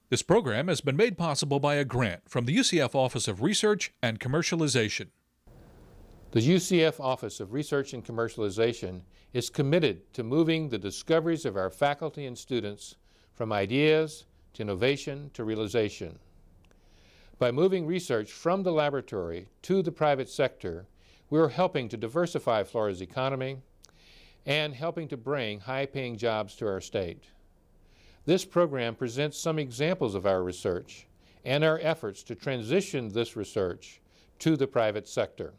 This program has been made possible by a grant from the UCF Office of Research and Commercialization. The UCF Office of Research and Commercialization is committed to moving the discoveries of our faculty and students from ideas to innovation to realization. By moving research from the laboratory to the private sector, we are helping to diversify Florida's economy and helping to bring high-paying jobs to our state. This program presents some examples of our research and our efforts to transition this research to the private sector.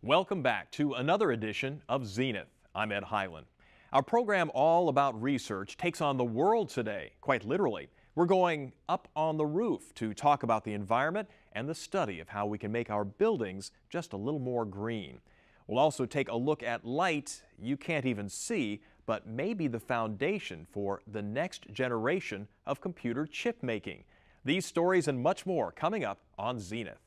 Welcome back to another edition of Zenith. I'm Ed Hyland. Our program all about research takes on the world today, quite literally. We're going up on the roof to talk about the environment and the study of how we can make our buildings just a little more green. We'll also take a look at light you can't even see, but may be the foundation for the next generation of computer chip making. These stories and much more coming up on Zenith.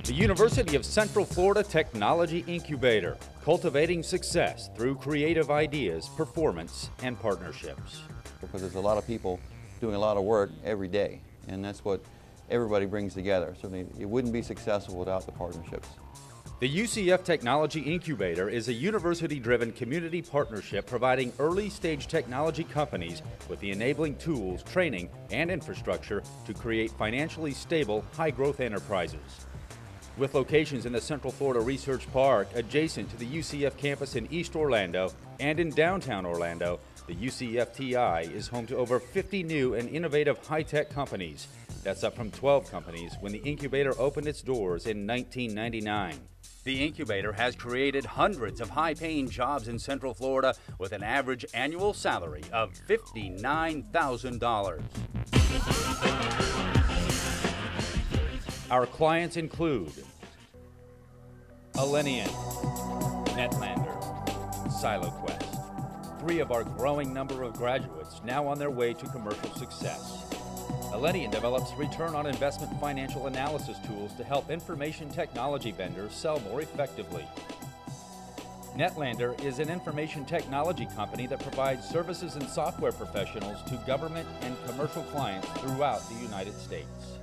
The University of Central Florida Technology Incubator, cultivating success through creative ideas, performance, and partnerships. Because there's a lot of people doing a lot of work every day, and that's what everybody brings together. So it wouldn't be successful without the partnerships. The UCF Technology Incubator is a university-driven community partnership providing early-stage technology companies with the enabling tools, training, and infrastructure to create financially stable, high-growth enterprises. With locations in the Central Florida Research Park, adjacent to the UCF campus in East Orlando and in downtown Orlando, the UCF-TI is home to over 50 new and innovative high-tech companies. That's up from 12 companies when the incubator opened its doors in 1999. The incubator has created hundreds of high-paying jobs in Central Florida with an average annual salary of $59,000. Our clients include Alenian, Netlander, SiloQuest. Three of our growing number of graduates now on their way to commercial success. Alenian develops return on investment financial analysis tools to help information technology vendors sell more effectively. Netlander is an information technology company that provides services and software professionals to government and commercial clients throughout the United States.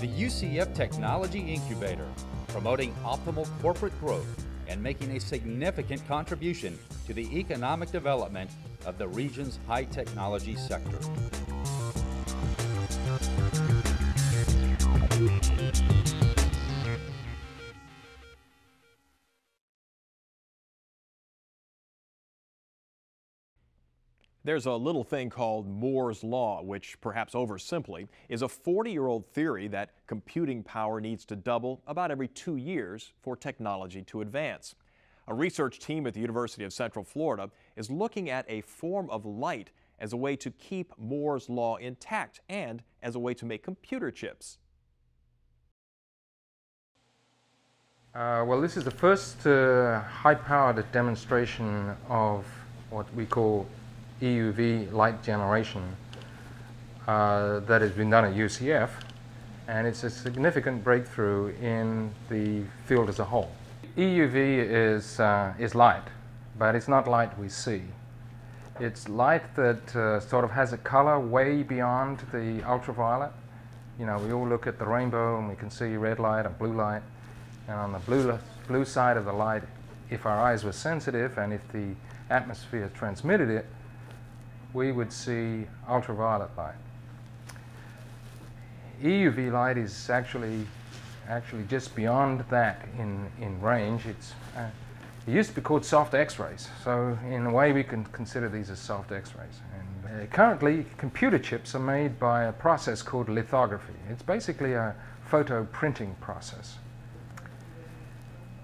The UCF Technology Incubator, promoting optimal corporate growth and making a significant contribution to the economic development of the region's high technology sector. There's a little thing called Moore's Law, which, perhaps oversimply, is a 40-year-old theory that computing power needs to double about every 2 years for technology to advance. A research team at the University of Central Florida is looking at a form of light as a way to keep Moore's Law intact and as a way to make computer chips. Well, this is the first high-powered demonstration of what we call EUV light generation that has been done at UCF, and it's a significant breakthrough in the field as a whole. EUV is light, but it's not light we see. It's light that sort of has a color way beyond the ultraviolet. You know, we all look at the rainbow and we can see red light and blue light, and on the blue side of the light, if our eyes were sensitive and if the atmosphere transmitted it, we would see ultraviolet light. EUV light is actually just beyond that in range. It used to be called soft X-rays, so in a way we can consider these as soft X-rays. And currently, computer chips are made by a process called lithography. It's basically a photo printing process.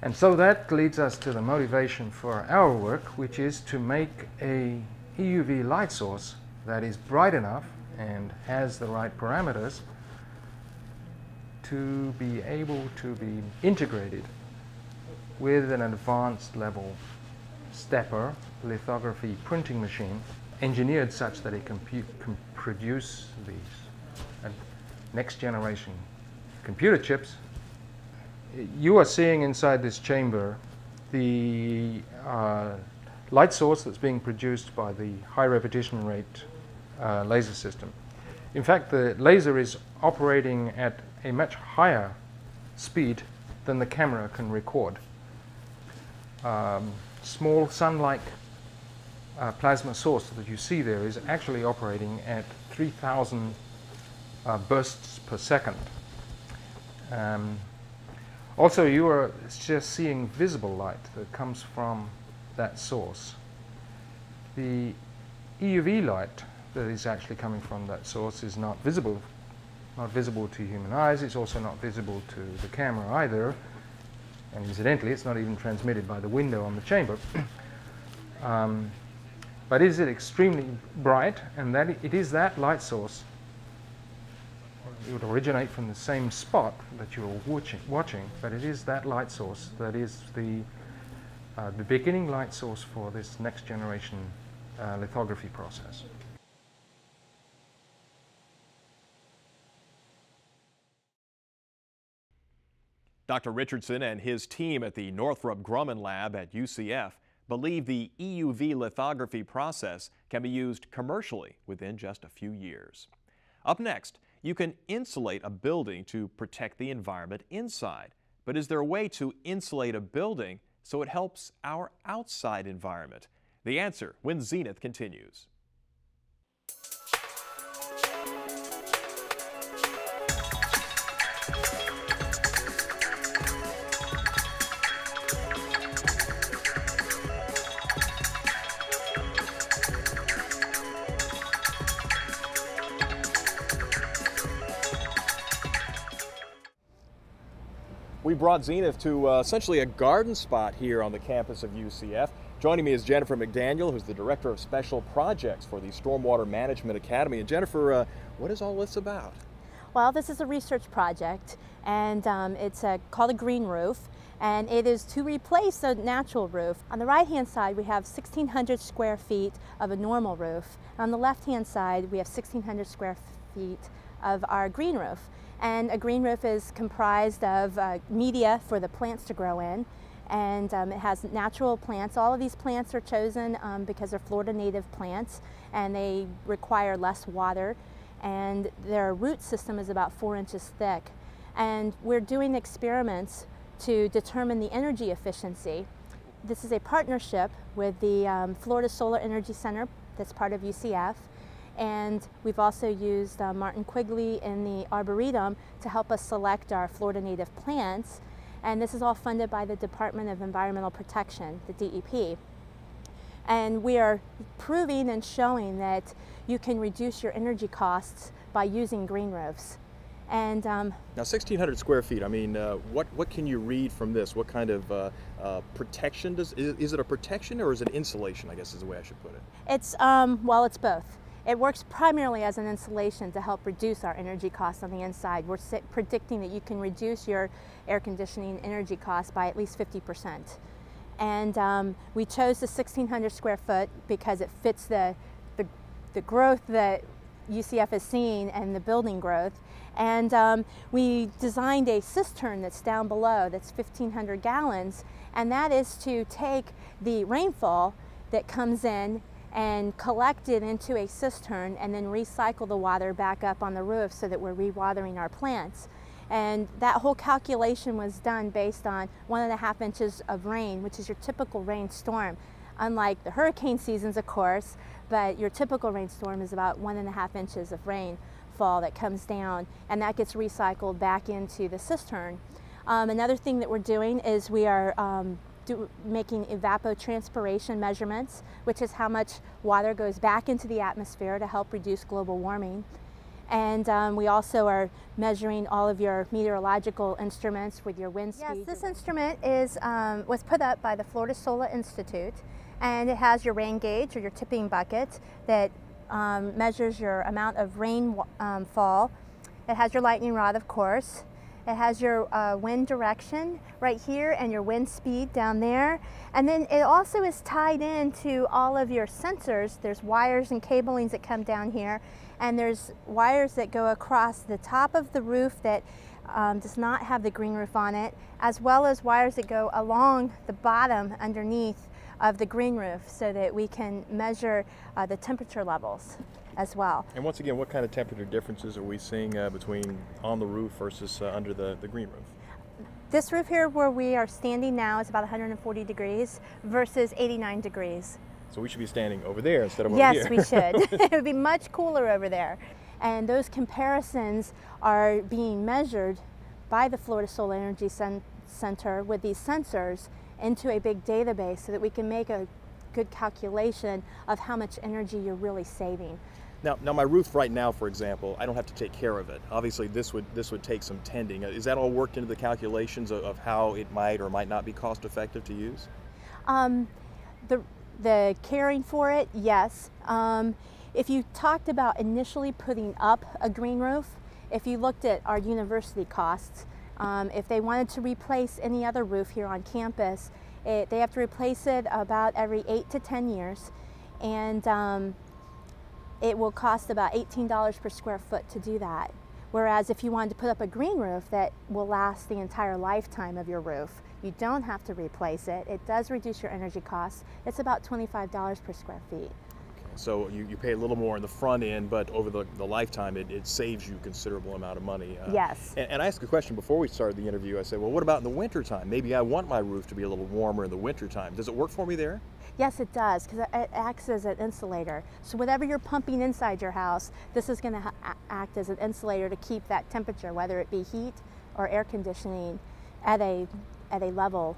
And so that leads us to the motivation for our work, which is to make a EUV light source that is bright enough and has the right parameters to be able to be integrated with an advanced level stepper lithography printing machine engineered such that it can produce these next generation computer chips. You are seeing inside this chamber the light source that's being produced by the high repetition rate laser system. In fact, the laser is operating at a much higher speed than the camera can record. Small sun-like plasma source that you see there is actually operating at 3,000 bursts per second. Also, you are just seeing visible light that comes from that source. The EUV light that is actually coming from that source is not visible to human eyes. It's also not visible to the camera either. And incidentally, it's not even transmitted by the window on the chamber. But is it extremely bright? And that it is that light source. It would originate from the same spot that you're watching, but it is that light source that is the beginning light source for this next generation lithography process. Dr. Richardson and his team at the Northrop Grumman Lab at UCF believe the EUV lithography process can be used commercially within just a few years. Up next, you can insulate a building to protect the environment inside. But is there a way to insulate a building so it helps our outside environment? The answer when Zenith continues. We brought Zenith to essentially a garden spot here on the campus of UCF. Joining me is Jennifer McDaniel, who's the Director of Special Projects for the Stormwater Management Academy. And Jennifer, what is all this about? Well, this is a research project, and it's called a green roof, and it is to replace a natural roof. On the right-hand side, we have 1,600 square feet of a normal roof. On the left-hand side, we have 1,600 square feet of our green roof. And a green roof is comprised of media for the plants to grow in, and it has natural plants. All of these plants are chosen because they're Florida native plants, and they require less water, and their root system is about 4 inches thick. And we're doing experiments to determine the energy efficiency. This is a partnership with the Florida Solar Energy Center that's part of UCF. And we've also used Martin Quigley in the Arboretum to help us select our Florida native plants. And this is all funded by the Department of Environmental Protection, the DEP. And we are proving and showing that you can reduce your energy costs by using green roofs. And now 1,600 square feet, I mean, what can you read from this? What kind of protection is it a protection or is it insulation, I guess is the way I should put it? It's, well, it's both. It works primarily as an insulation to help reduce our energy costs on the inside. We're predicting that you can reduce your air conditioning energy costs by at least 50%. And we chose the 1,600 square foot because it fits the growth that UCF is seeing and the building growth. And we designed a cistern that's down below that's 1,500 gallons, and that is to take the rainfall that comes in and collect it into a cistern and then recycle the water back up on the roof so that we're rewatering our plants. And that whole calculation was done based on 1.5 inches of rain, which is your typical rainstorm. Unlike the hurricane seasons, of course, but your typical rainstorm is about 1.5 inches of rainfall that comes down, and that gets recycled back into the cistern. Another thing that we're doing is we are making evapotranspiration measurements, which is how much water goes back into the atmosphere to help reduce global warming. And we also are measuring all of your meteorological instruments with your wind speed. Yes, this instrument was put up by the Florida Solar Institute, and it has your rain gauge or your tipping bucket that measures your amount of rainfall. It has your lightning rod, of course. It has your wind direction right here and your wind speed down there. And then it also is tied into all of your sensors. There's wires and cablings that come down here, and there's wires that go across the top of the roof that does not have the green roof on it, as well as wires that go along the bottom underneath of the green roof so that we can measure the temperature levels as well. And once again, what kind of temperature differences are we seeing between on the roof versus under the green roof? This roof here where we are standing now is about 140 degrees versus 89 degrees. So we should be standing over there instead of over yes, here. Yes, we should. It would be much cooler over there. And those comparisons are being measured by the Florida Solar Energy Center with these sensors into a big database so that we can make a good calculation of how much energy you're really saving. Now my roof right now, for example, I don't have to take care of it. Obviously this would take some tending. Is that all worked into the calculations of how it might or might not be cost effective to use? The caring for it, yes. If you talked about initially putting up a green roof, if you looked at our university costs, if they wanted to replace any other roof here on campus, they have to replace it about every 8 to 10 years, and it will cost about $18 per square foot to do that. Whereas if you wanted to put up a green roof that will last the entire lifetime of your roof, you don't have to replace it. It does reduce your energy costs. It's about $25 per square feet. So you pay a little more in the front end, but over the lifetime, it saves you a considerable amount of money. Yes. And I asked a question before we started the interview. I said, well, what about in the wintertime? Maybe I want my roof to be a little warmer in the wintertime. Does it work for me there? Yes, it does, because it acts as an insulator. So whatever you're pumping inside your house, this is going to act as an insulator to keep that temperature, whether it be heat or air conditioning, at a level.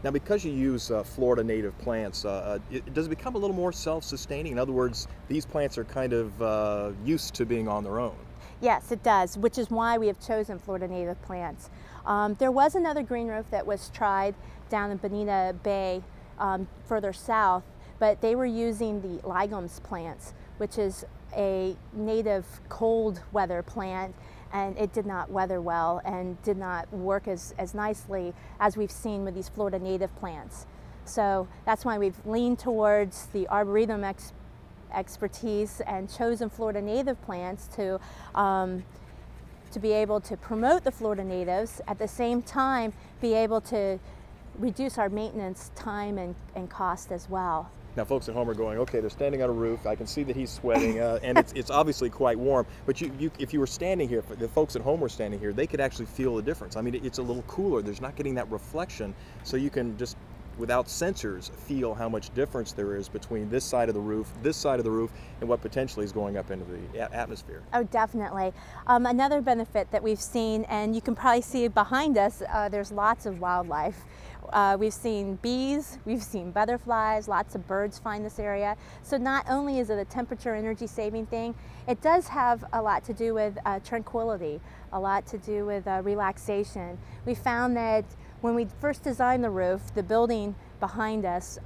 Now, because you use Florida native plants, does it become a little more self-sustaining? In other words, these plants are kind of used to being on their own. Yes, it does, which is why we have chosen Florida native plants. There was another green roof that was tried down in Bonita Bay further south, but they were using the ligoms plants, which is a native cold weather plant, and it did not weather well and did not work as nicely as we've seen with these Florida native plants. So that's why we've leaned towards the arboretum expertise and chosen Florida native plants to be able to promote the Florida natives, at the same time be able to reduce our maintenance time and cost as well. Now, folks at home are going, okay, they're standing on a roof. I can see that he's sweating, and it's obviously quite warm. But if you were standing here, if the folks at home were standing here, they could actually feel the difference. I mean, it's a little cooler. There's not getting that reflection, so you can just, without sensors, feel how much difference there is between this side of the roof, and what potentially is going up into the atmosphere. Oh, definitely. Another benefit that we've seen, and you can probably see behind us, there's lots of wildlife. We've seen bees, we've seen butterflies, lots of birds find this area. So not only is it a temperature energy saving thing, it does have a lot to do with tranquility, a lot to do with relaxation. We found that when we first designed the roof, the building behind us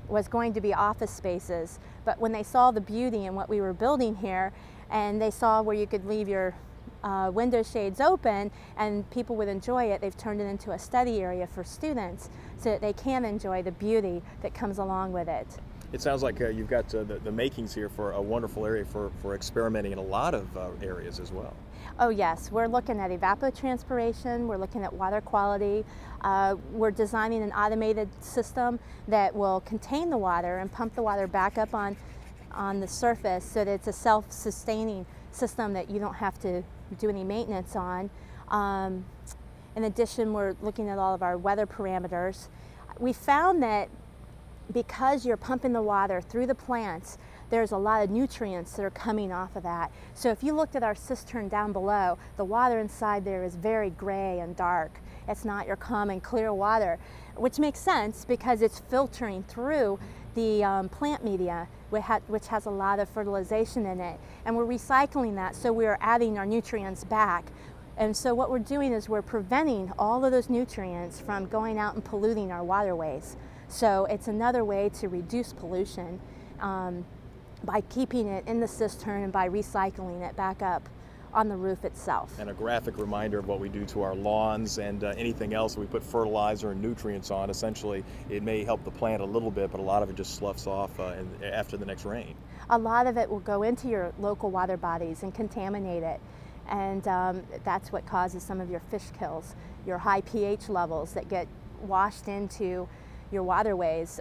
was going to be office spaces, but when they saw the beauty in what we were building here, and they saw where you could leave your window shades open and people would enjoy it, they've turned it into a study area for students so that they can enjoy the beauty that comes along with it. It sounds like you've got the makings here for a wonderful area for experimenting in a lot of areas as well. Oh yes, we're looking at evapotranspiration, we're looking at water quality, we're designing an automated system that will contain the water and pump the water back up on the surface so that it's a self-sustaining system that you don't have to do any maintenance on. In addition, we're looking at all of our weather parameters. We found that because you're pumping the water through the plants, there's a lot of nutrients that are coming off of that. So if you looked at our cistern down below, the water inside there is very gray and dark. It's not your common clear water, which makes sense because it's filtering through the plant media, which has a lot of fertilization in it. And we're recycling that, so we're adding our nutrients back. And so what we're doing is we're preventing all of those nutrients from going out and polluting our waterways. So it's another way to reduce pollution by keeping it in the cistern and by recycling it back up on the roof itself. And a graphic reminder of what we do to our lawns and anything else we put fertilizer and nutrients on. Essentially, it may help the plant a little bit, but a lot of it just sloughs off after the next rain. A lot of it will go into your local water bodies and contaminate it. And that's what causes some of your fish kills, your high pH levels that get washed into your waterways,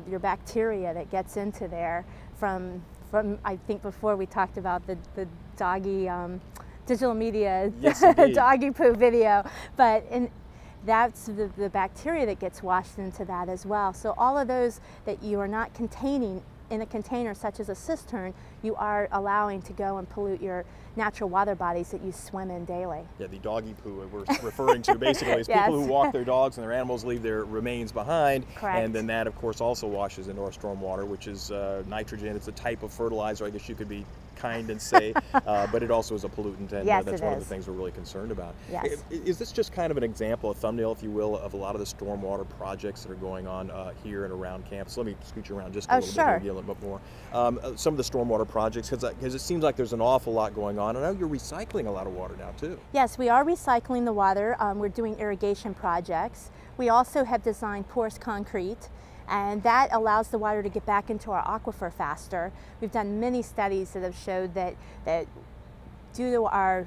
your bacteria that gets into there from I think before we talked about the doggy digital media, yes, doggy poo video, but that's the bacteria that gets washed into that as well. So all of those that you are not containing in a container such as a cistern, you are allowing to go and pollute your natural water bodies that you swim in daily. Yeah, the doggy poo we're referring to basically is yes. people who walk their dogs and their animals leave their remains behind. Correct. And then that of course also washes into our storm water, which is nitrogen. It's a type of fertilizer, I guess you could be kind and say, but it also is a pollutant, and yes, that's one of the things we're really concerned about. Yes. Is this just kind of an example, a thumbnail, if you will, of a lot of the stormwater projects that are going on here and around campus? Let me scoot you around just a little sure. bit, maybe a little bit more. Some of the stormwater projects, because it seems like there's an awful lot going on, and I know you're recycling a lot of water now too. Yes, we are recycling the water. We're doing irrigation projects. We also have designed porous concrete, and that allows the water to get back into our aquifer faster. We've done many studies that have showed that due to our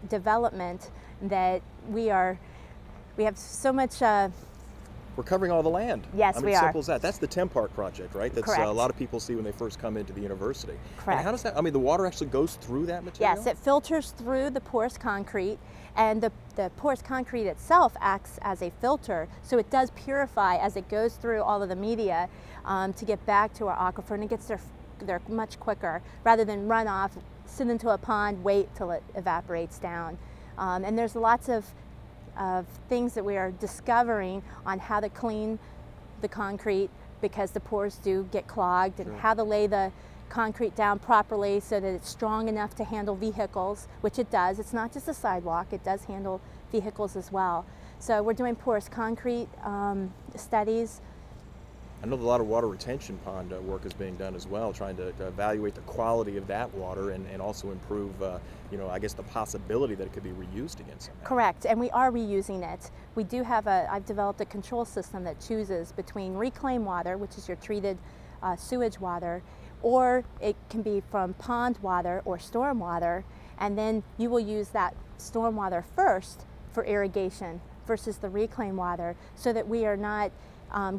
development that we have so much we're covering all the land. Yes, I mean, we it's are. Simple as that. That's the Tem Park project, right? That's Correct. A lot of people see when they first come into the university. Correct. And how does that, I mean, the water actually goes through that material? Yes, it filters through the porous concrete, and the porous concrete itself acts as a filter, so it does purify as it goes through all of the media to get back to our aquifer, and it gets there much quicker rather than run off, sit into a pond, wait till it evaporates down. And there's lots of things that we are discovering on how to clean the concrete, because the pores do get clogged, and how to lay the concrete down properly so that it's strong enough to handle vehicles, which it does. It's not just a sidewalk, it does handle vehicles as well. So we're doing porous concrete studies. I know a lot of water retention pond work is being done as well, trying to evaluate the quality of that water and also improve, you know, I guess the possibility that it could be reused again somehow. Correct, and we are reusing it. We do have I've developed a control system that chooses between reclaimed water, which is your treated sewage water, or it can be from pond water or storm water, and then you will use that storm water first for irrigation versus the reclaimed water, so that we are not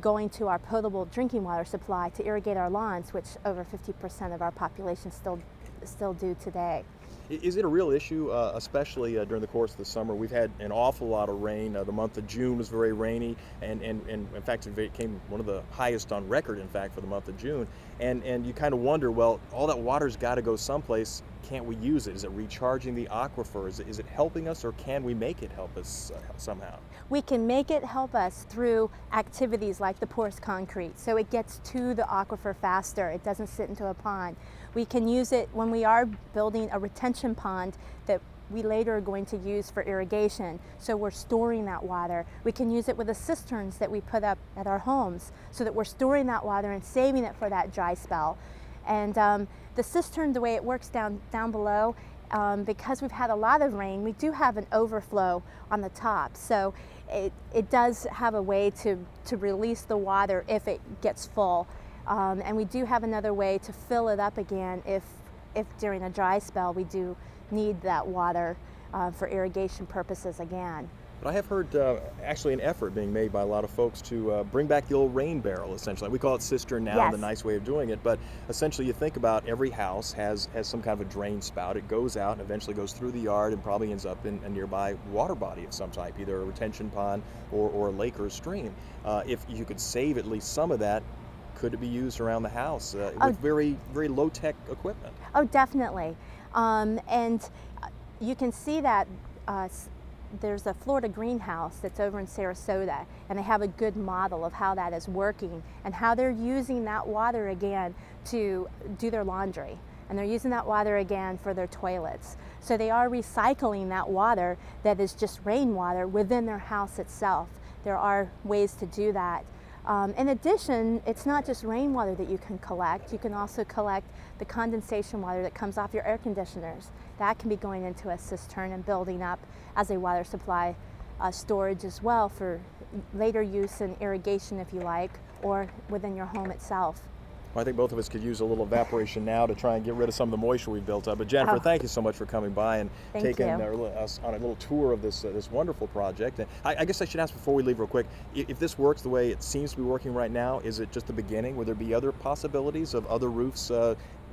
going to our potable drinking water supply to irrigate our lawns, which over 50% of our population still do today. Is it a real issue, especially during the course of the summer? We've had an awful lot of rain. The month of June was very rainy, and in fact it became one of the highest on record, in fact, for the month of June. And you kind of wonder, well, all that water's got to go someplace. Can't we use it? Is it recharging the aquifer? Is it helping us, or can we make it help us somehow? We can make it help us through activities like the porous concrete, so it gets to the aquifer faster. It doesn't sit into a pond. We can use it when we are building a retention pond that we later are going to use for irrigation, so we're storing that water. We can use it with the cisterns that we put up at our homes, so that we're storing that water and saving it for that dry spell. And the cistern, the way it works down below, because we've had a lot of rain, we do have an overflow on the top. So it does have a way to release the water if it gets full. And we do have another way to fill it up again if during a dry spell we do need that water for irrigation purposes again. But I have heard actually an effort being made by a lot of folks to bring back the old rain barrel, essentially. We call it cistern now, yes. The nice way of doing it, but essentially you think about every house has some kind of a drain spout. It goes out and eventually goes through the yard and probably ends up in a nearby water body of some type, either a retention pond or a lake or a stream. If you could save at least some of that, could it be used around the house with very, very low-tech equipment? Oh, definitely. And you can see that there's a Florida greenhouse that's over in Sarasota, and they have a good model of how that is working and how they're using that water again to do their laundry. And they're using that water again for their toilets. So they are recycling that water that is just rainwater within their house itself. There are ways to do that. In addition, it's not just rainwater that you can collect. You can also collect the condensation water that comes off your air conditioners. That can be going into a cistern and building up as a water supply storage as well for later use in irrigation, if you like, or within your home itself. Well, I think both of us could use a little evaporation now to try and get rid of some of the moisture we've built up. But Jennifer, thank you so much for coming by and taking us on a little tour of this wonderful project. And I guess I should ask before we leave real quick, if this works the way it seems to be working right now, is it just the beginning? Would there be other possibilities of other roofs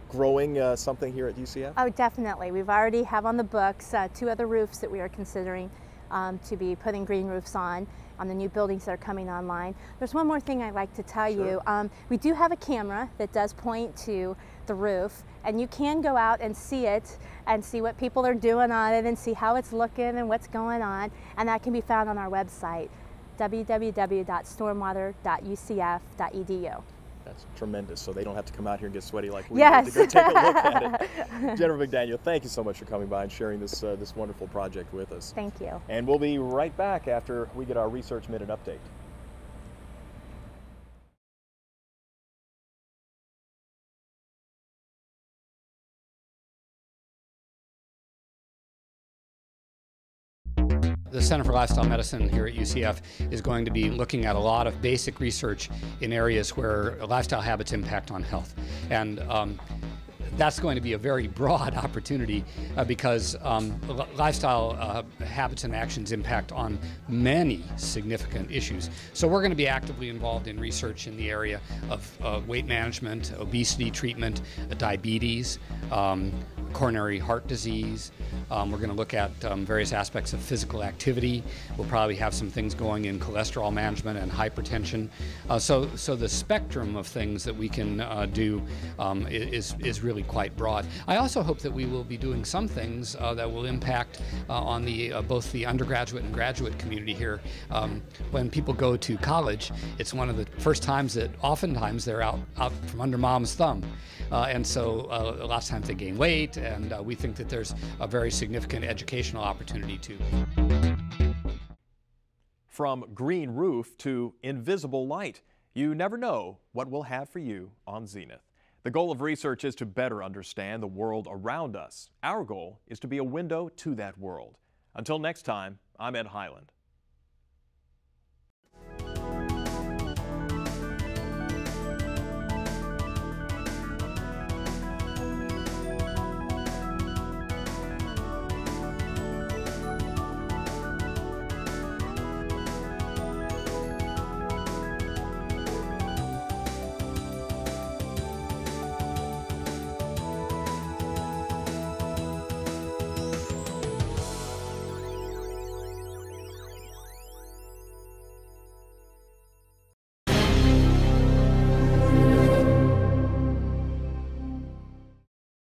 growing something here at UCF? Oh, definitely. We've already have on the books 2 other roofs that we are considering to be putting green roofs on the new buildings that are coming online. There's one more thing I'd like to tell you. We do have a camera that does point to the roof, and you can go out and see it and see what people are doing on it and see how it's looking and what's going on, and that can be found on our website, www.stormwater.ucf.edu. That's tremendous, so they don't have to come out here and get sweaty like we did to go take a look at it. Jennifer McDaniel, thank you so much for coming by and sharing this wonderful project with us. Thank you. And we'll be right back after we get our Research Minute update. The Center for Lifestyle Medicine here at UCF is going to be looking at a lot of basic research in areas where lifestyle habits impact on health. And that's going to be a very broad opportunity because lifestyle habits and actions impact on many significant issues. So we're going to be actively involved in research in the area of weight management, obesity treatment, diabetes, coronary heart disease. We're going to look at various aspects of physical activity. We'll probably have some things going in cholesterol management and hypertension. So the spectrum of things that we can do is really quite broad. I also hope that we will be doing some things that will impact on both the undergraduate and graduate community here. When people go to college, it's one of the first times that oftentimes they're out from under mom's thumb. And so a lot of times they gain weight, and we think that there's a very significant educational opportunity too. From green roof to invisible light, you never know what we'll have for you on Zenith. The goal of research is to better understand the world around us. Our goal is to be a window to that world. Until next time, I'm Ed Highland.